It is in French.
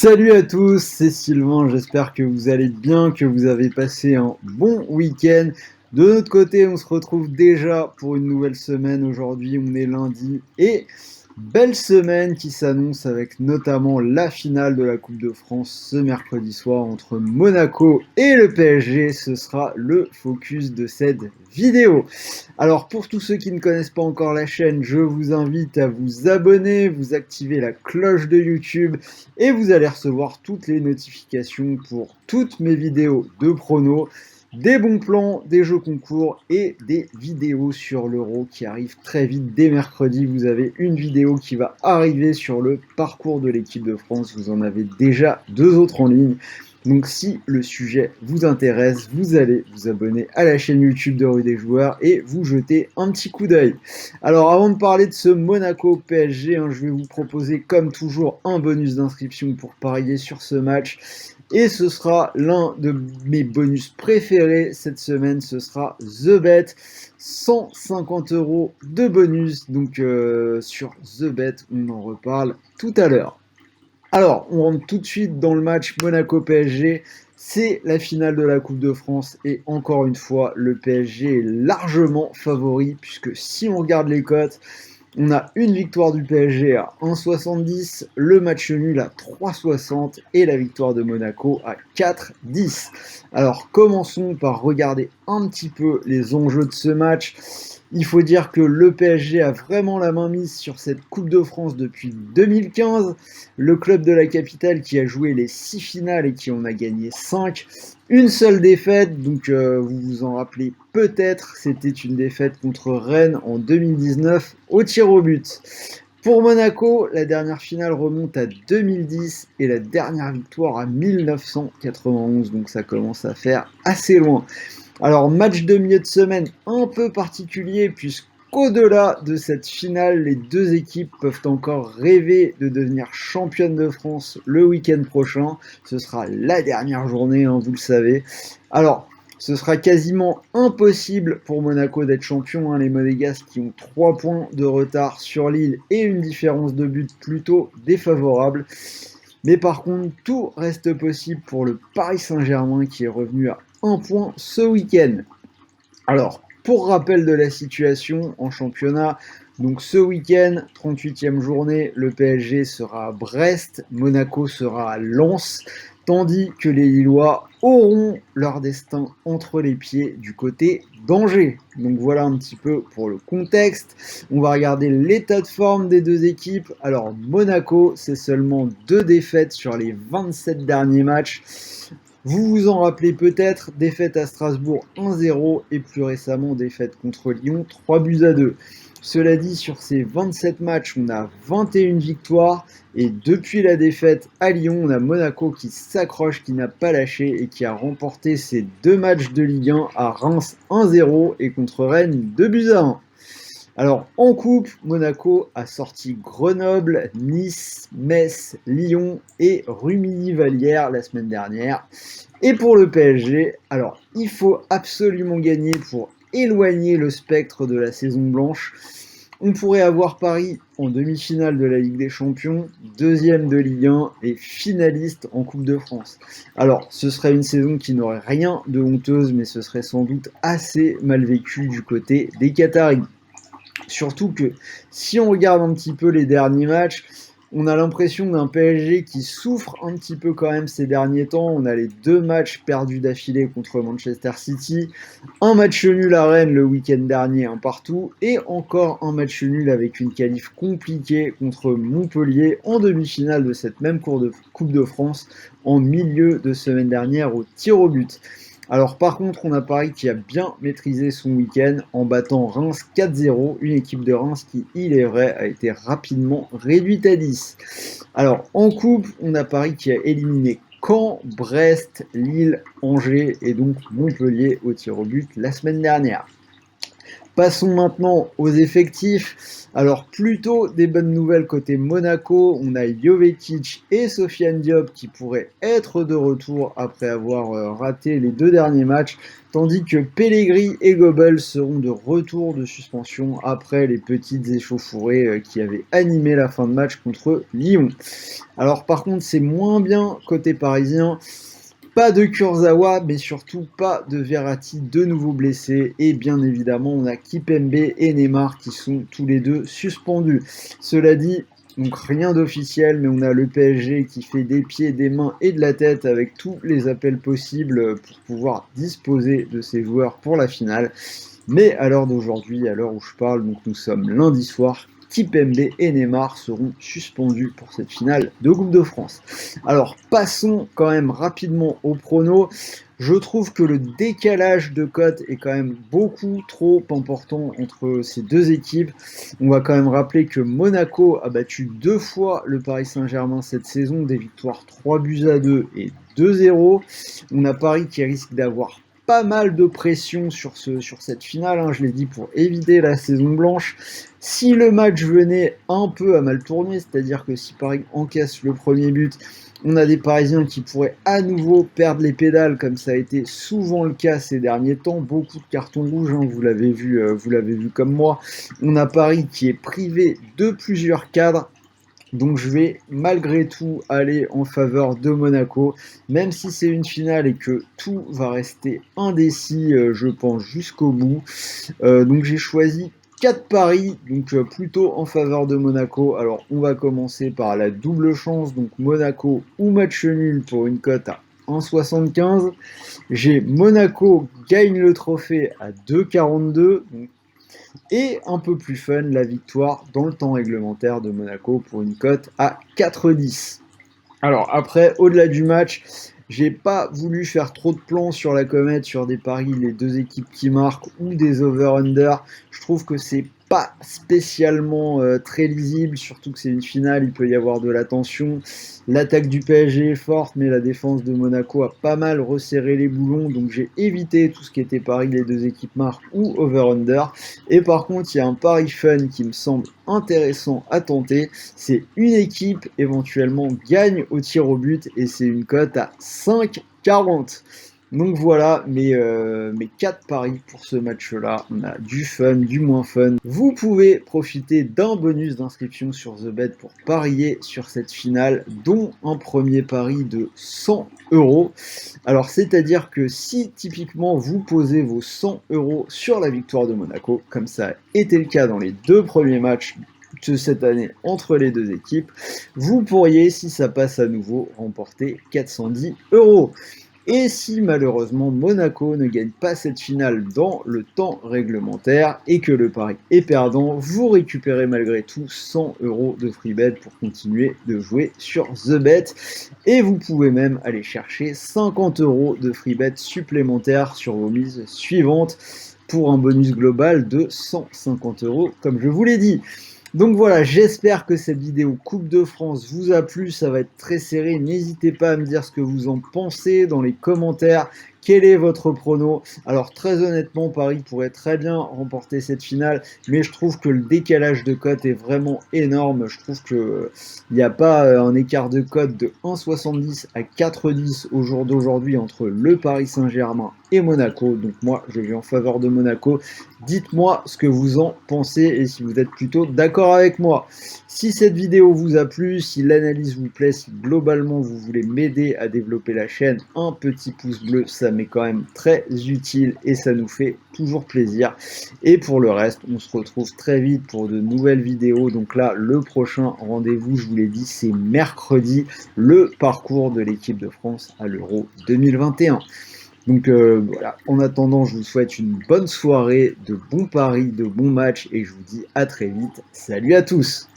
Salut à tous, c'est Sylvain, j'espère que vous allez bien, que vous avez passé un bon week-end. De notre côté, on se retrouve déjà pour une nouvelle semaine. Aujourd'hui, on est lundi et belle semaine qui s'annonce avec notamment la finale de la Coupe de France ce mercredi soir entre Monaco et le PSG. Ce sera le focus de cette vidéo. Alors pour tous ceux qui ne connaissent pas encore la chaîne, je vous invite à vous abonner, vous activer la cloche de YouTube et vous allez recevoir toutes les notifications pour toutes mes vidéos de prono, des bons plans, des jeux concours et des vidéos sur l'Euro qui arrivent très vite. Dès mercredi, vous avez une vidéo qui va arriver sur le parcours de l'équipe de France. Vous en avez déjà deux autres en ligne. Donc si le sujet vous intéresse, vous allez vous abonner à la chaîne YouTube de Rue des Joueurs et vous jeter un petit coup d'œil. Alors avant de parler de ce Monaco PSG, je vais vous proposer comme toujours un bonus d'inscription pour parier sur ce match. Et ce sera l'un de mes bonus préférés cette semaine, ce sera The Bet, 150 € de bonus. Donc sur The Bet, on en reparle tout à l'heure. Alors, on rentre tout de suite dans le match Monaco-PSG. C'est la finale de la Coupe de France et encore une fois, le PSG est largement favori puisque si on regarde les cotes, on a une victoire du PSG à 1,70, le match nul à 3,60 et la victoire de Monaco à 4,10. Alors commençons par regarder un petit peu les enjeux de ce match. Il faut dire que le PSG a vraiment la main mise sur cette Coupe de France depuis 2015. Le club de la capitale qui a joué les 6 finales et qui en a gagné 5. Une seule défaite, donc vous vous en rappelez peut-être, c'était une défaite contre Rennes en 2019 au tir au but. Pour Monaco, la dernière finale remonte à 2010 et la dernière victoire à 1991, donc ça commence à faire assez loin. Alors, match de milieu de semaine un peu particulier puisqu'au-delà de cette finale, les deux équipes peuvent encore rêver de devenir championnes de France le week-end prochain. Ce sera la dernière journée, vous le savez. Alors, ce sera quasiment impossible pour Monaco d'être champion. Les Monégasques qui ont 3 points de retard sur Lille et une différence de but plutôt défavorable. Mais par contre, tout reste possible pour le Paris Saint-Germain qui est revenu à 1 point ce week-end. Alors, pour rappel de la situation en championnat, donc ce week-end, 38e journée, le PSG sera à Brest, Monaco sera à Lens, tandis que les Lillois auront leur destin entre les pieds du côté d'Angers. Donc voilà un petit peu pour le contexte. On va regarder l'état de forme des deux équipes. Alors Monaco, c'est seulement 2 défaites sur les 27 derniers matchs. Vous vous en rappelez peut-être, défaite à Strasbourg 1-0 et plus récemment défaite contre Lyon 3-2. Cela dit, sur ces 27 matchs, on a 21 victoires et depuis la défaite à Lyon, on a Monaco qui s'accroche, qui n'a pas lâché et qui a remporté ses 2 matchs de Ligue 1 à Reims 1-0 et contre Rennes 2-1. Alors en coupe, Monaco a sorti Grenoble, Nice, Metz, Lyon et Rumilly-Vallière la semaine dernière. Et pour le PSG, alors il faut absolument gagner pour éloigner le spectre de la saison blanche. On pourrait avoir Paris en demi-finale de la Ligue des Champions, deuxième de Ligue 1 et finaliste en Coupe de France. Alors, ce serait une saison qui n'aurait rien de honteuse, mais ce serait sans doute assez mal vécu du côté des Qataris. Surtout que si on regarde un petit peu les derniers matchs, on a l'impression d'un PSG qui souffre un petit peu quand même ces derniers temps. On a les 2 matchs perdus d'affilée contre Manchester City, un match nul à Rennes le week-end dernier, un partout, et encore un match nul avec une qualif compliquée contre Montpellier en demi-finale de cette même Coupe de France en milieu de semaine dernière au tir au but. Alors par contre, on a Paris qui a bien maîtrisé son week-end en battant Reims 4-0, une équipe de Reims qui, il est vrai, a été rapidement réduite à 10. Alors en coupe, on a Paris qui a éliminé Caen, Brest, Lille, Angers et donc Montpellier au tir au but la semaine dernière. Passons maintenant aux effectifs. Alors plutôt des bonnes nouvelles côté Monaco, on a Jovetic et Sofiane Diop qui pourraient être de retour après avoir raté les 2 derniers matchs, tandis que Pellegrini et Gobel seront de retour de suspension après les petites échauffourées qui avaient animé la fin de match contre Lyon. Alors par contre c'est moins bien côté parisien. Pas de Kurzawa, mais surtout pas de Verratti, de nouveau blessés. Et bien évidemment, on a Kipembe et Neymar qui sont tous les deux suspendus. Cela dit, donc rien d'officiel, mais on a le PSG qui fait des pieds, des mains et de la tête avec tous les appels possibles pour pouvoir disposer de ces joueurs pour la finale. Mais à l'heure d'aujourd'hui, à l'heure où je parle, donc nous sommes lundi soir, Kipembe et Neymar seront suspendus pour cette finale de Coupe de France. Alors passons quand même rapidement au prono. Je trouve que le décalage de cote est quand même beaucoup trop important entre ces deux équipes. On va quand même rappeler que Monaco a battu 2 fois le Paris Saint-Germain cette saison, des victoires 3-2 et 2-0. On a Paris qui risque d'avoir pas mal de pression sur cette finale, hein, je l'ai dit, pour éviter la saison blanche. Si le match venait un peu à mal tourner, c'est-à-dire que si Paris encaisse le premier but, on a des Parisiens qui pourraient à nouveau perdre les pédales, comme ça a été souvent le cas ces derniers temps. Beaucoup de cartons rouges, hein, vous l'avez vu comme moi. On a Paris qui est privé de plusieurs cadres. Donc je vais malgré tout aller en faveur de Monaco, même si c'est une finale et que tout va rester indécis, je pense, jusqu'au bout. Donc j'ai choisi 4 paris, donc plutôt en faveur de Monaco. Alors on va commencer par la double chance, donc Monaco ou match nul pour une cote à 1,75. J'ai Monaco gagne le trophée à 2,42. Et un peu plus fun, la victoire dans le temps réglementaire de Monaco pour une cote à 4,10. Alors après, au-delà du match, j'ai pas voulu faire trop de plans sur la comète, sur des paris, les deux équipes qui marquent ou des over-under. Je trouve que c'est pas spécialement très lisible, surtout que c'est une finale, il peut y avoir de la tension. L'attaque du PSG est forte, mais la défense de Monaco a pas mal resserré les boulons, donc j'ai évité tout ce qui était pari, les deux équipes marquent ou over-under. Et par contre, il y a un pari fun qui me semble intéressant à tenter, c'est une équipe éventuellement gagne au tir au but et c'est une cote à 5,40. Donc voilà mes 4 paris pour ce match-là. On a du fun, du moins fun. Vous pouvez profiter d'un bonus d'inscription sur TheBet pour parier sur cette finale, dont un premier pari de 100 €. Alors c'est-à-dire que si typiquement vous posez vos 100 € sur la victoire de Monaco, comme ça a été le cas dans les 2 premiers matchs de cette année entre les deux équipes, vous pourriez, si ça passe à nouveau, remporter 410 €. Et si malheureusement Monaco ne gagne pas cette finale dans le temps réglementaire et que le pari est perdant, vous récupérez malgré tout 100 € de free bet pour continuer de jouer sur TheBet. Et vous pouvez même aller chercher 50 € de free bet supplémentaires sur vos mises suivantes pour un bonus global de 150 € comme je vous l'ai dit. Donc voilà, j'espère que cette vidéo Coupe de France vous a plu, ça va être très serré, n'hésitez pas à me dire ce que vous en pensez dans les commentaires, quel est votre prono. Alors très honnêtement, Paris pourrait très bien remporter cette finale, mais je trouve que le décalage de cote est vraiment énorme, je trouve qu'il n'y a pas un écart de cote de 1,70 à 4,10 au jour d'aujourd'hui entre le Paris Saint-Germain et Monaco, donc moi je vais en faveur de Monaco. Dites-moi ce que vous en pensez et si vous êtes plutôt d'accord avec moi. Si cette vidéo vous a plu, si l'analyse vous plaît, si globalement vous voulez m'aider à développer la chaîne, un petit pouce bleu, ça m'est quand même très utile et ça nous fait toujours plaisir. Et pour le reste, on se retrouve très vite pour de nouvelles vidéos. Donc là, le prochain rendez-vous, je vous l'ai dit, c'est mercredi, le parcours de l'équipe de France à l'Euro 2021. Donc voilà, en attendant, je vous souhaite une bonne soirée, de bons paris, de bons matchs et je vous dis à très vite. Salut à tous!